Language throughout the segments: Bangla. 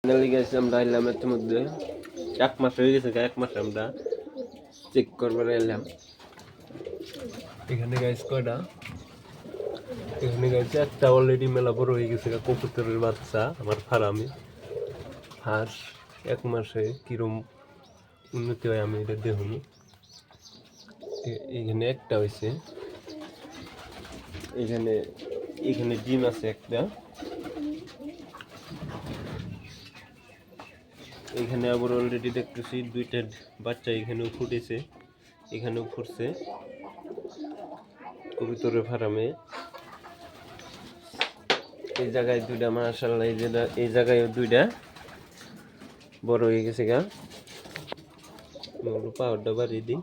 ফাইনালি গেছি আমরা এলাম এর মধ্যে 1 মাস হয়ে গেছে, 1 মাস আমরা চেক করবার এলাম। এখানে গাইস কয়টা, এখানে গাইছে একটা অলরেডি মেলা বড় হয়ে গেছে কবুতরের বাচ্চা আমার ফার্মে। হাঁস 1 মাসে কিরম উন্নতি হয় আমি এটা দেখুন। এখানে একটা হয়েছে, এখানে এখানে ডিম আছে একটা, এখানে আবার অলরেডি দেখতেছি 2টা বাচ্চা এখানেও ফুটেছে, এখানেও ফুটছে কবুতরের ফার্মে। এই জায়গায় 2টা মাশাআল্লাহ, এই জায়গায় 2টা বড় হয়ে গেছে গা। পাওয়ারটা বাড়িয়ে দিই।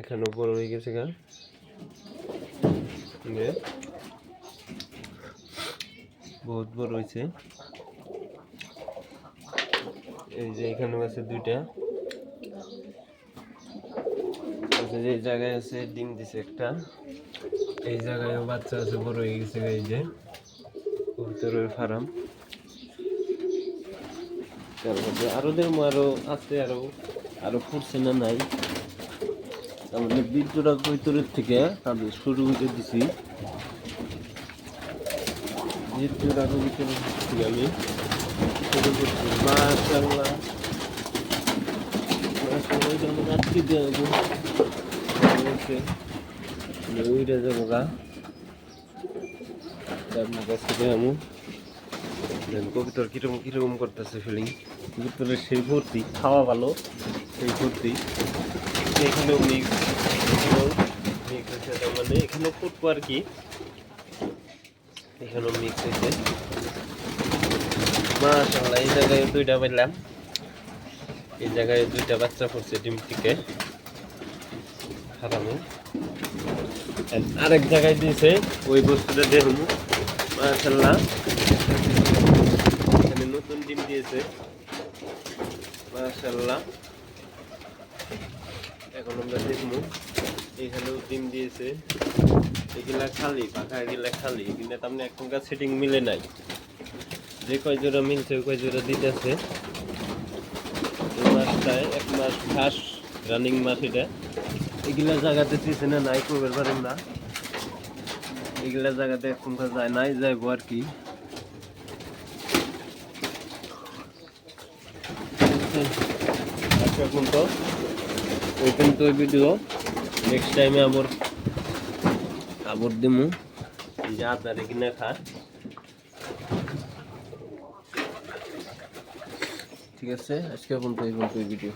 এখানেও বড় হয়ে গেছে গা, বহুত বড় হয়েছে। এই যে এখানেও আছে 2টা, যে জায়গায় আছে ডিম দিছে একটা, এই জায়গায়ও বাচ্চা আছে বড় হয়ে গেছে। এই যে কবুতরের ফার্ম, তারপরে আরো দেখবো আরো আছে, আরো ফুটছে না নাই। আমাদের 20 জোড়া কবুতরের থেকে আমি শুরু করে দিছি, 20 জোড়া কবুতরের থেকে আমি শুরু করছি। মাশাআল্লাহ আজকে দেবো ওইটা যাবো গা, আপনার কাছ থেকে আমি কবুতর কিরকম কিরকম করতেছে ফিলিং। কবুতরের সেই ভর্তি, খাওয়া ভালো সেই ভর্তি। এখানেও মিক্স, এখানেও মিক্স হয়েছে, তার মানে এখানেও ফুটবো আর কি, এখানেও মিক্স হয়েছে। মাশাআল্লাহ এই জায়গায় 2টা পাইলাম, এই জায়গায় 2টা বাচ্চা ফুটছে ডিম থেকে হারামে। আরেক জায়গায় দিয়েছে ওই বস্তুটা দেখুন। মাশাআল্লাহ এখানে নতুন ডিম দিয়েছে, মাশাআল্লাহ। এখন আমরা দেখবো এখানেও ডিম দিয়েছে, এগুলা খালি পাখা, এগুলা খালি, কিন্তু তেমনি এখনকার সেটিং মিলে নাই। যে কয় জোড়া মিলছে ওই কয় জোড়া দিতেছে। এই মাসটায় 1 মাস ফার্স্ট রানিং মাস এটা। এগুলা জায়গাতে দিয়েছে না নাই করবার পারেন না, এগুলা জায়গাতে এখনকার যায় নাই, যাইবো আর কি। এখন তো ওই কিন্তু ওই ভিডিও নেক্সট টাইমে আবার দিমু, যা তারে কিনা খা। ঠিক আছে, আজকে পর্যন্ত এই ভিডিও।